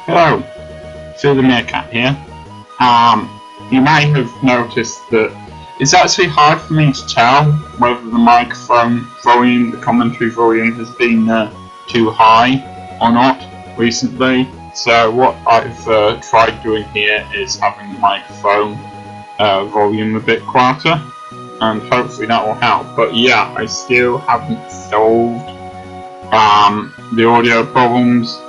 Hello, Phil the Meerkat here. You may have noticed that it's actually hard for me to tell whether the microphone volume, the commentary volume, has been too high or not recently. So what I've tried doing here is having the microphone volume a bit quieter, and hopefully that will help. But yeah, I still haven't solved the audio problems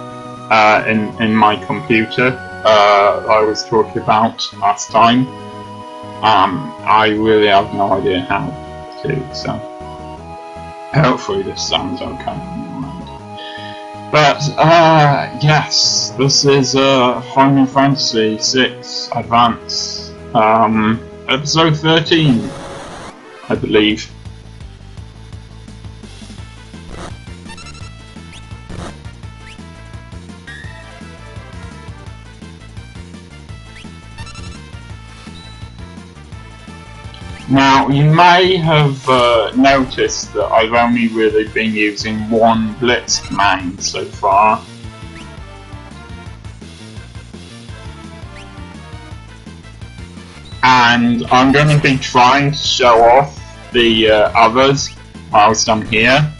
in my computer I was talking about last time. I really have no idea how to, so hopefully this sounds okay on your end. But yes, this is Final Fantasy VI Advance, episode 13, I believe. Now, you may have noticed that I've only really been using one blitz command so far. And I'm going to be trying to show off the others whilst I'm here.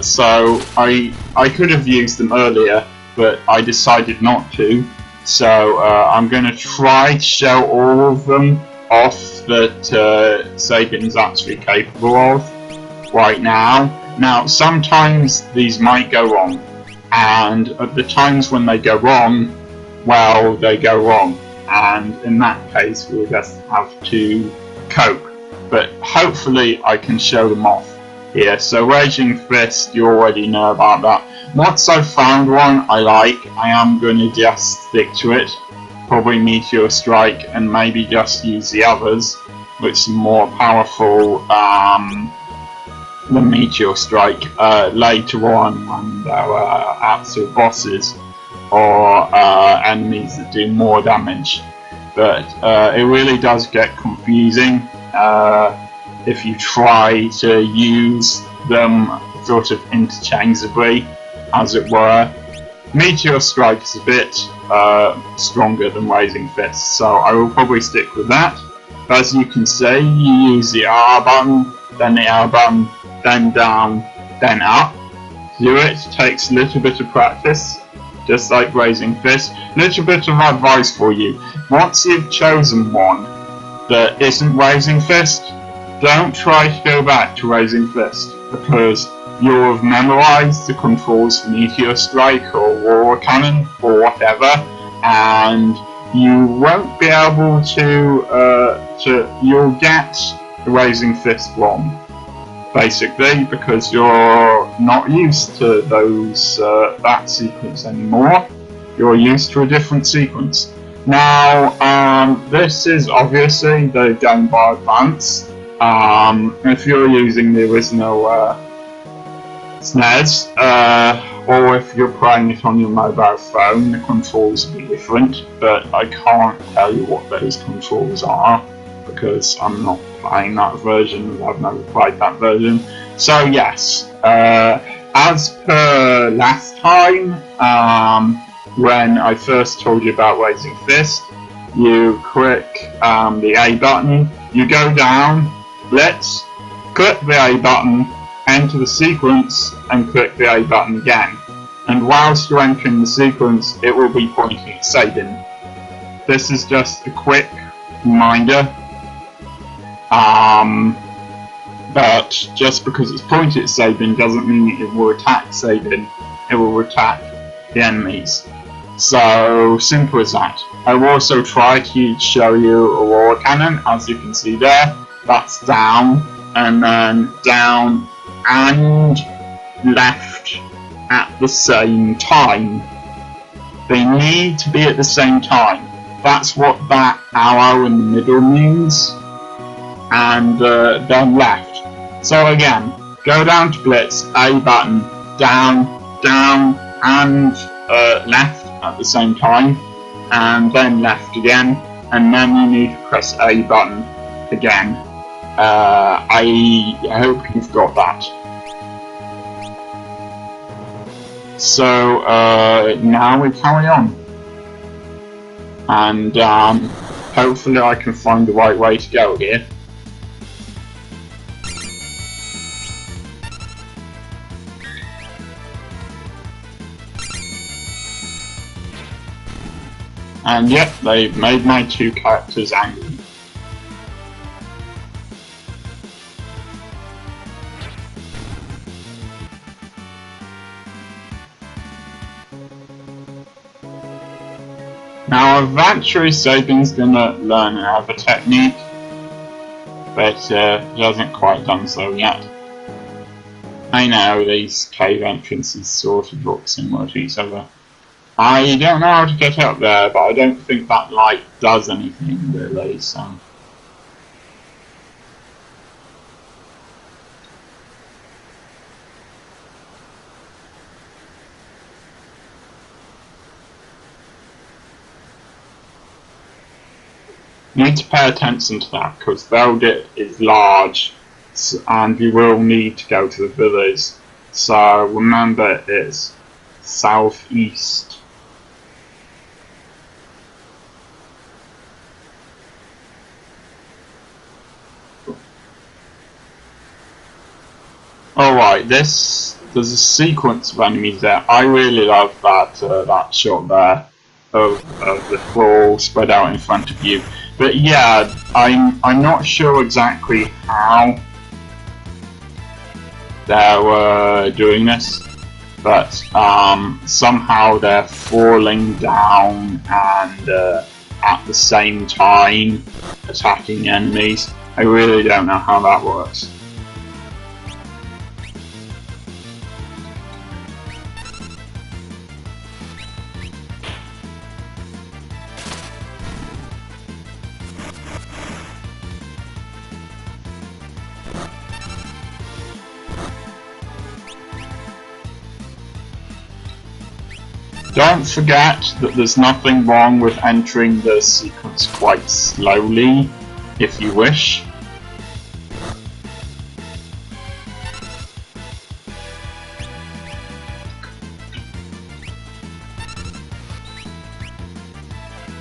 So I could have used them earlier, but I decided not to. So I'm going to try to show all of them off that Sabin's actually capable of right now. Now, sometimes these might go wrong, and at the times when they go wrong, well, they go wrong, and in that case we'll just have to cope. But hopefully I can show them off here. So Raging Fist, you already know about that. Once I've found one I like, I am going to just stick to it. Probably Meteor Strike, and maybe just use the others, which are more powerful than Meteor Strike later on when there are actual bosses or enemies that do more damage. But it really does get confusing if you try to use them sort of interchangeably, as it were. Meteor Strike is a bit stronger than Raising Fist, so I will probably stick with that. But as you can see, you use the R button, then the L button, then down, then up. Do it takes a little bit of practice, just like Raising Fist. Little bit of advice for you: once you've chosen one that isn't Raising Fist, don't try to go back to Raising Fist, because you'll have memorized the controls for Meteor Strike or War Cannon or whatever, and you won't be able you'll get the Raising Fist wrong, basically, because you're not used to that sequence anymore. You're used to a different sequence. Now, this is obviously the Game Boy Advance. If you're using the original SNES, or if you're playing it on your mobile phone, the controls will be different, but I can't tell you what those controls are because I'm not playing that version, I've never played that version. So yes, as per last time, when I first told you about Raising Fist, you click the A button, you go down, blitz, click the A button, enter the sequence, and click the A button again. And whilst you're entering the sequence, it will be pointing at Sabin. This is just a quick reminder, but just because it's pointed at Sabin doesn't mean it will attack Sabin. It will attack the enemies. So simple as that. I will also try to show you a War Cannon, as you can see there. That's down, and then down and left at the same time. They need to be at the same time. That's what that arrow in the middle means. And then left. So again, go down to blitz, A button, down, down, and left at the same time, and then left again, and then you need to press A button again. I hope you've got that. So now we carry on. And hopefully I can find the right way to go here. And yep, they've made my two characters angry. Now eventually Sabin's gonna learn another technique, but he hasn't quite done so yet. I know these cave entrances sort of look similar to each other. I don't know how to get up there, but I don't think that light does anything really, so... You need to pay attention to that, because Veldit is large, and you will need to go to the village. So remember, it's southeast. Alright, there's a sequence of enemies there. I really love that shot there of the floor spread out in front of you. But yeah, I'm not sure exactly how they were doing this, but somehow they're falling down and at the same time attacking enemies. I really don't know how that works. Don't forget that there's nothing wrong with entering the sequence quite slowly, if you wish.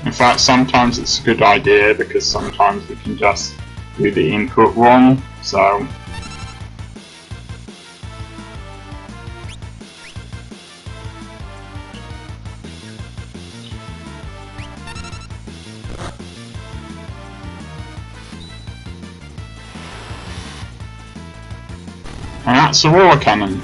In fact, sometimes it's a good idea because sometimes you can just do the input wrong, so... And that's a Aurora Cannon.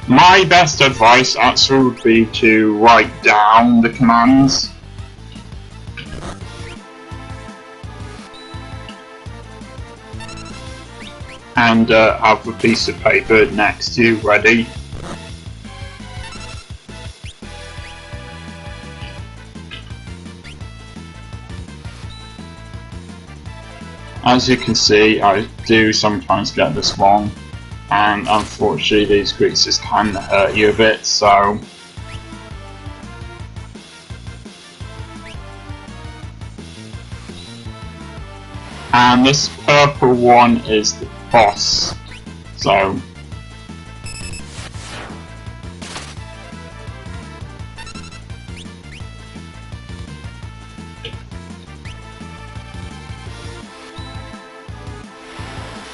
My best advice actually would be to write down the commands. And have a piece of paper next to you ready. As you can see, I do sometimes get this wrong, and unfortunately these greases can hurt you a bit, so... And this purple one is the boss, so...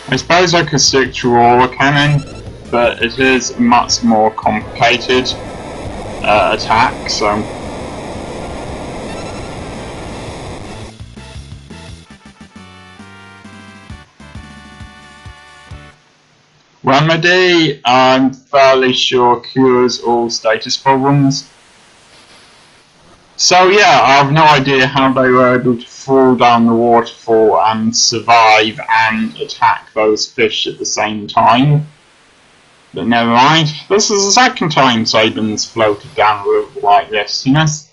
I suppose I could stick to Aurora Cannon, but it is a much more complicated attack, so... Remedy, I'm fairly sure, cures all status problems. So yeah, I have no idea how they were able to fall down the waterfall and survive and attack those fish at the same time. But never mind, this is the second time Sabin's floated down a river like this. You must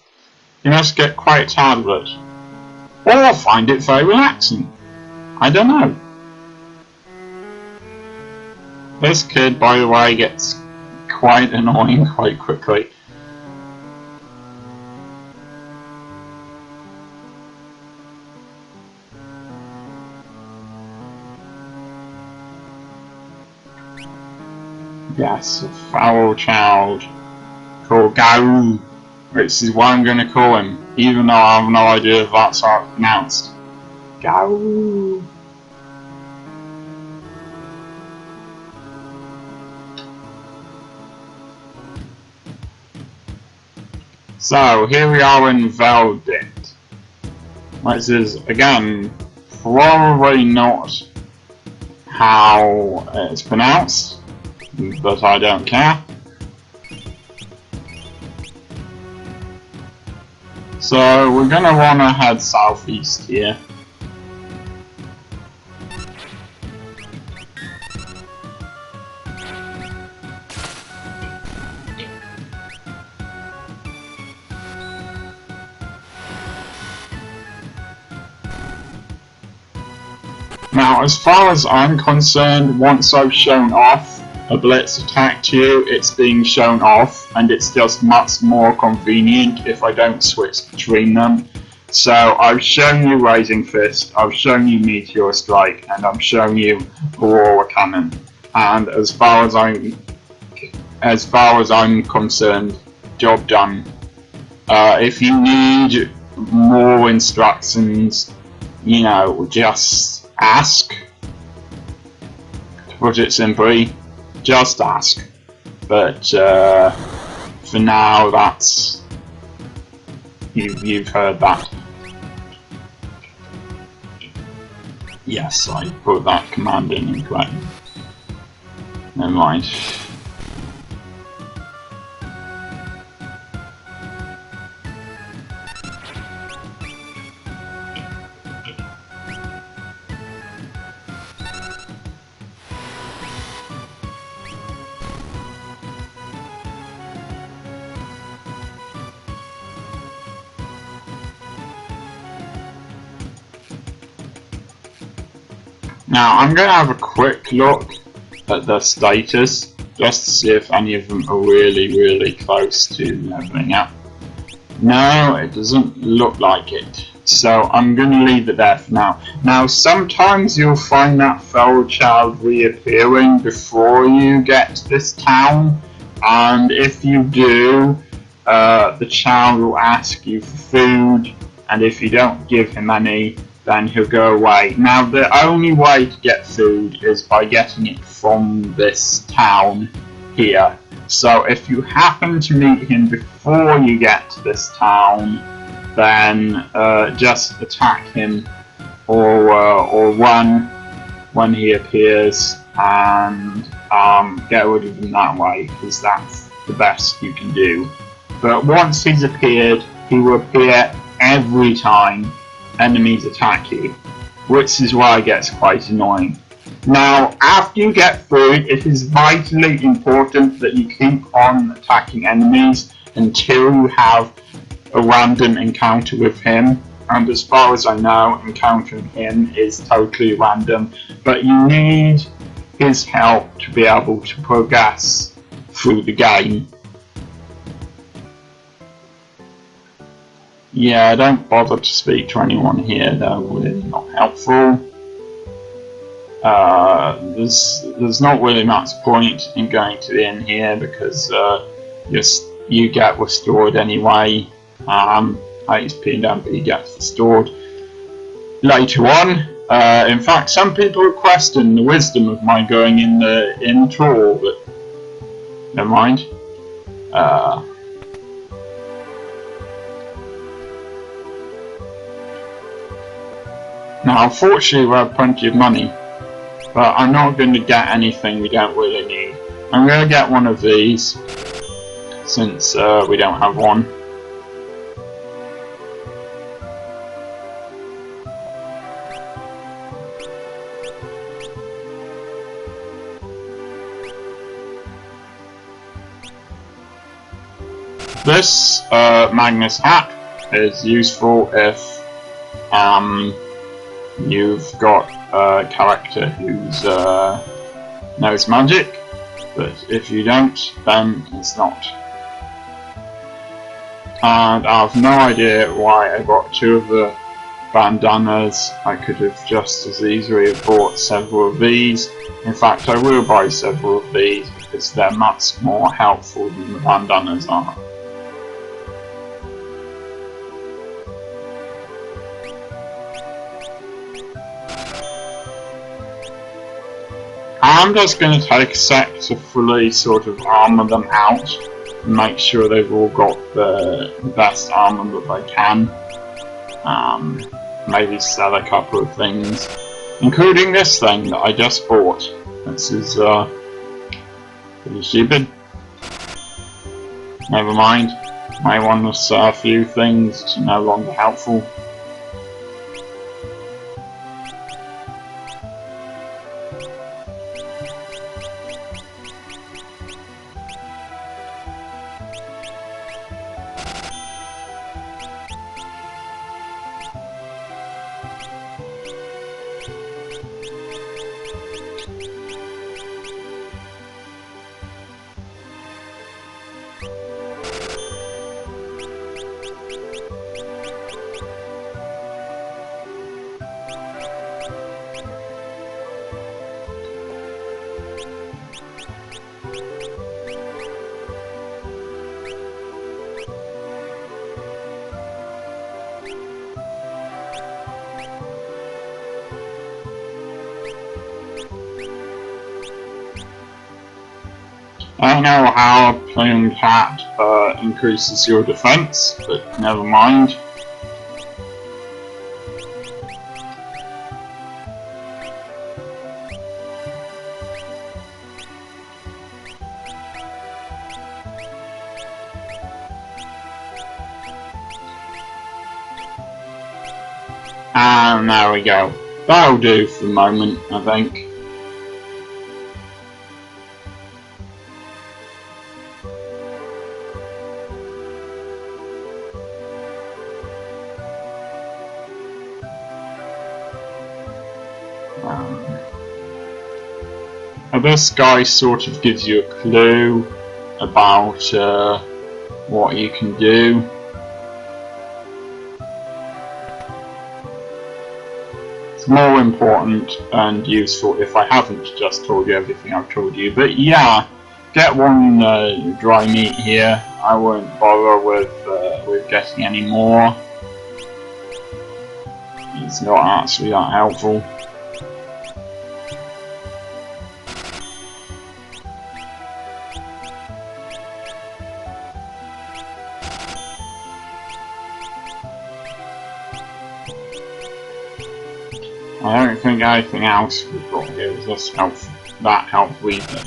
get quite tired of it. Or find it very relaxing. I don't know. This kid, by the way, gets quite annoying quite quickly. Yes, a foul child. call Gao, which is what I'm going to call him, even though I have no idea if that's how it's pronounced. Gao. So here we are in Veldit, which is again probably not how it's pronounced, but I don't care. So we're going to want to head southeast here. Now, as far as I'm concerned, once I've shown off a blitz attacked you, it's being shown off, and it's just much more convenient if I don't switch between them. So I've shown you Rising Fist, I've shown you Meteor Strike, and I'm showing you Aurora Cannon. And as far as I'm concerned, job done. If you need more instructions, you know, just ask. To put it simply, just ask. But for now, that's you've heard that. Yes, I put that command in incorrectly. Never mind. Now I'm going to have a quick look at the status, just to see if any of them are really close to leveling up. No, it doesn't look like it, so I'm going to leave it there for now. Now sometimes you'll find that feral child reappearing before you get to this town, and if you do, the child will ask you for food, and if you don't give him any, then he'll go away. Now the only way to get food is by getting it from this town here. So if you happen to meet him before you get to this town, then just attack him or run when he appears and get rid of him that way, because that's the best you can do. But once he's appeared, he will appear every time enemies attack you, which is why it gets quite annoying. Now, after you get food, it is vitally important that you keep on attacking enemies until you have a random encounter with him. And as far as I know, encountering him is totally random, but you need his help to be able to progress through the game. Yeah, don't bother to speak to anyone here, they're really not helpful. There's not really much point in going to the inn here because you get restored anyway. HP and MP gets restored later on. In fact, some people question the wisdom of my going in the inn at all, but never mind. Now, unfortunately, we have plenty of money, but I'm not going to get anything we don't really need. I'm going to get one of these, since we don't have one. This Magnus hat is useful if you've got a character who's knows magic, but if you don't, then it's not. And I have no idea why I got two of the bandanas. I could have just as easily have bought several of these. In fact, I will buy several of these because they're much more helpful than the bandanas are. I'm just going to take a sec to fully sort of armour them out and make sure they've all got the best armour that they can. Maybe sell a couple of things, including this thing that I just bought. This is pretty stupid. Never mind. Might want to sell a few things that are no longer helpful. I don't know how playing cat increases your defense, but never mind. And there we go. That'll do for the moment, I think. This guy sort of gives you a clue about what you can do. It's more important and useful if I haven't just told you everything I've told you, but yeah, get one dry meat here. I won't bother with getting any more. It's not actually that helpful. I don't think anything else we've got here is that helpful either.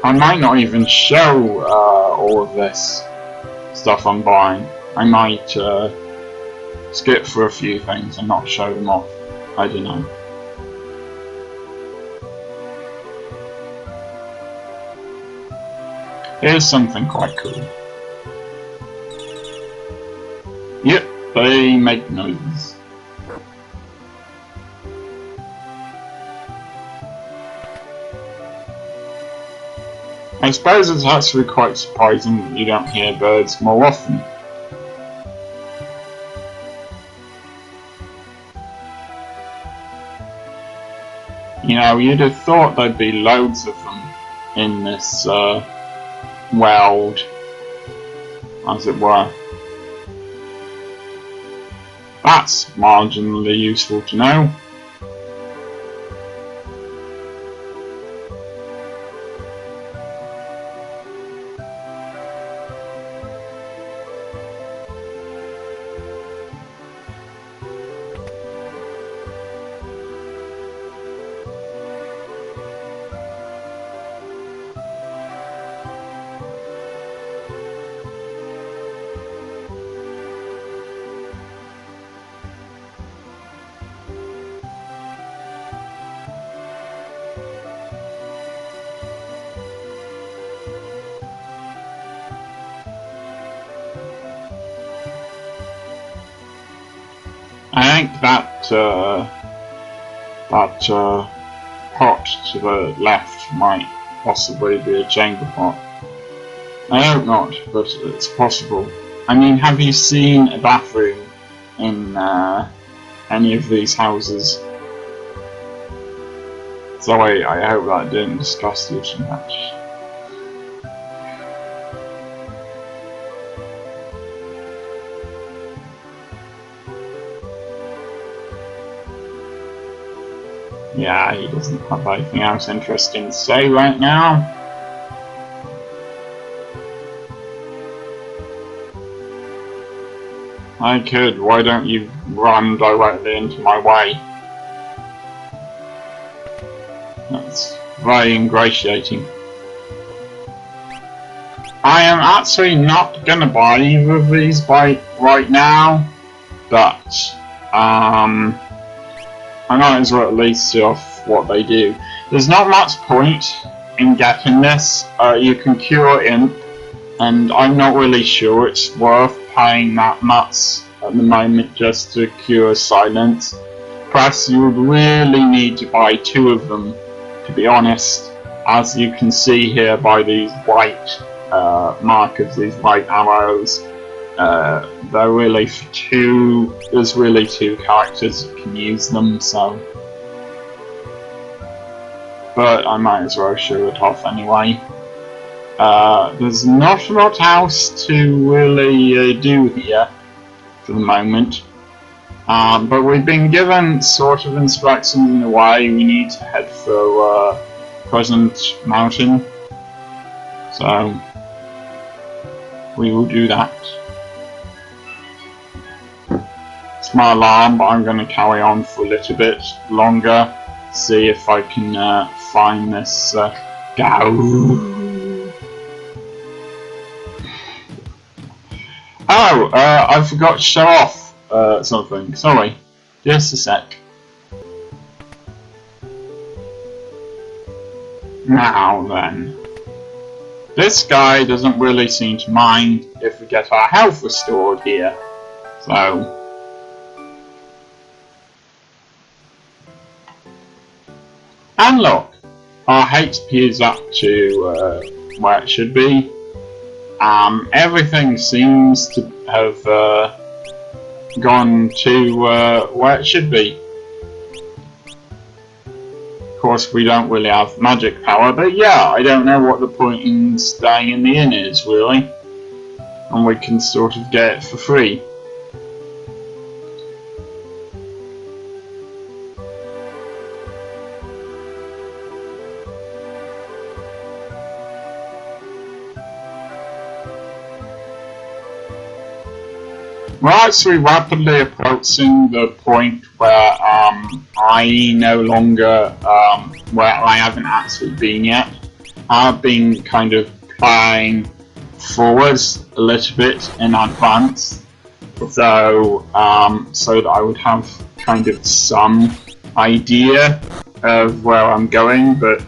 I might not even show all of this stuff I'm buying. I might skip for a few things and not show them off. I don't know. Here's something quite cool. Yep, they make noises. I suppose it's actually quite surprising that you don't hear birds more often. You know, you'd have thought there'd be loads of them in this world, as it were. That's marginally useful to know. I think that pot to the left might possibly be a chamber pot. I hope not, but it's possible. I mean, have you seen a bathroom in any of these houses? Sorry, I hope that didn't disgust you too much. Yeah, he doesn't have anything else interesting to say right now. I could, why don't you run directly into my way? That's very ingratiating. I am actually not gonna buy either of these right now, but I might as well at least see off what they do. There's not much point in getting this. You can cure Imp, and I'm not really sure it's worth paying that much at the moment just to cure Silence. Plus, you would really need to buy 2 of them, to be honest, as you can see here by these white markers, these white arrows. They're really for 2, there's really 2 characters that can use them, so. But I might as well show it off anyway. There's not a lot else to really do here for the moment. But we've been given sort of instructions in a way. We need to head for Crescent Mountain. So we will do that. It's my alarm, but I'm going to carry on for a little bit longer. See if I can find this go. Oh, I forgot to show off something. Sorry, just a sec. Now then, this guy doesn't really seem to mind if we get our health restored here. So. And look, our HP is up to where it should be. Everything seems to have gone to where it should be. Of course, we don't really have magic power, but yeah, I don't know what the point in staying in the inn is, really. And we can sort of get it for free. We're actually rapidly approaching the point where I no longer, where I haven't actually been yet. I've been kind of playing forwards a little bit in advance, so that I would have kind of some idea of where I'm going, but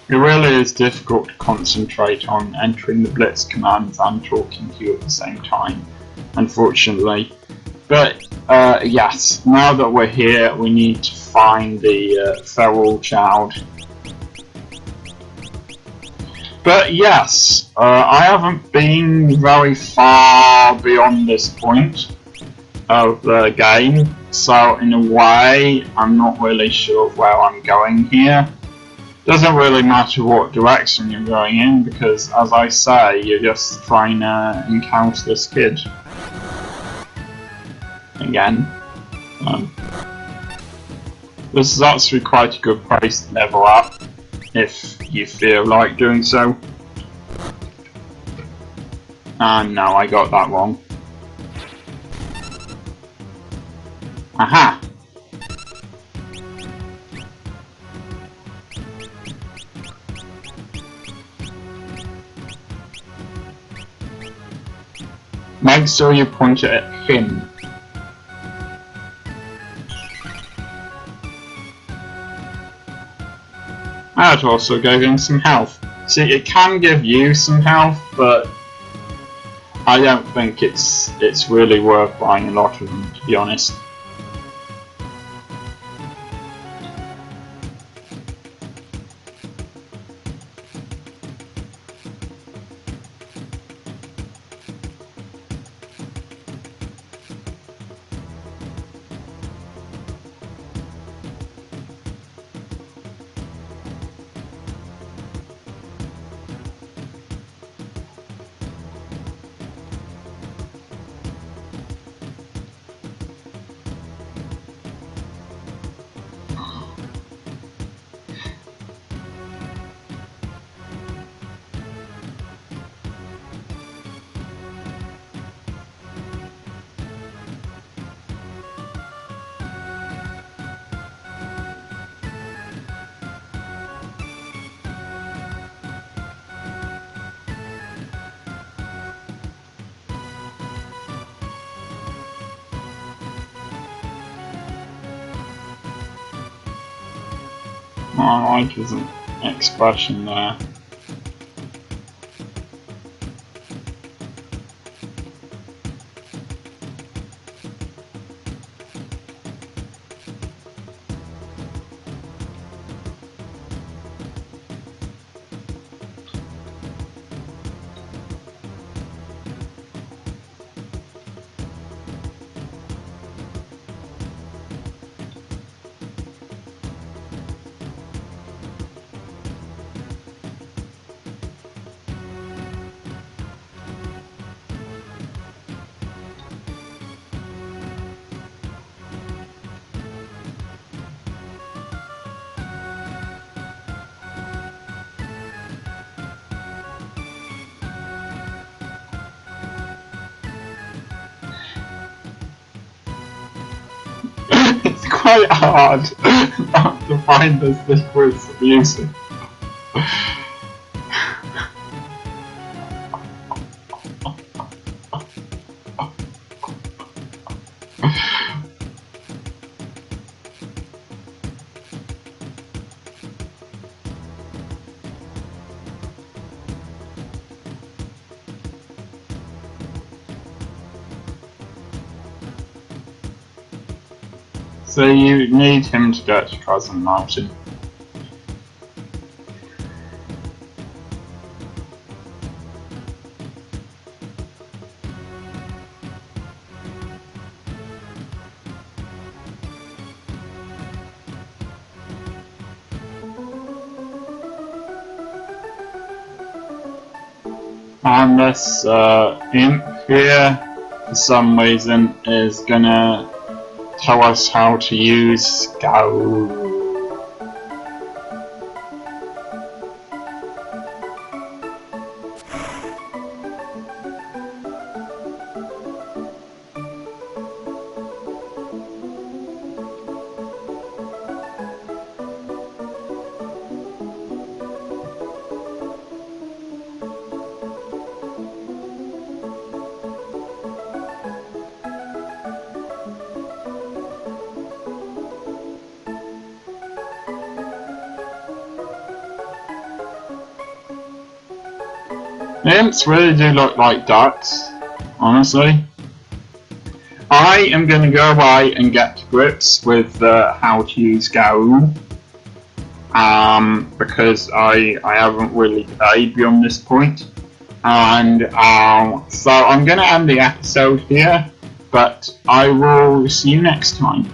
it really is difficult to concentrate on entering the blitz commands and talking to you at the same time, unfortunately. But yes, now that we're here, we need to find the feral child. But yes, I haven't been very far beyond this point of the game, so in a way, I'm not really sure where I'm going here. Doesn't really matter what direction you're going in, because as I say, you're just trying to encounter this kid again. This is actually quite a good place to level up if you feel like doing so. No, I got that wrong. Aha! Make sure you punch it at him. I'd also give him some health. See, it can give you some health, but I don't think it's really worth buying a lot of them, to be honest. I like his expression there. It's quite hard not to find the sequence of music. So you need him to get to Cousin Martin. And this imp here, for some reason, is gonna tell us how to use Go. Imps really do look like ducks, honestly. I am going to go away and get to grips with how to use Go, because I haven't really played beyond this point. And so I'm going to end the episode here, but I will see you next time.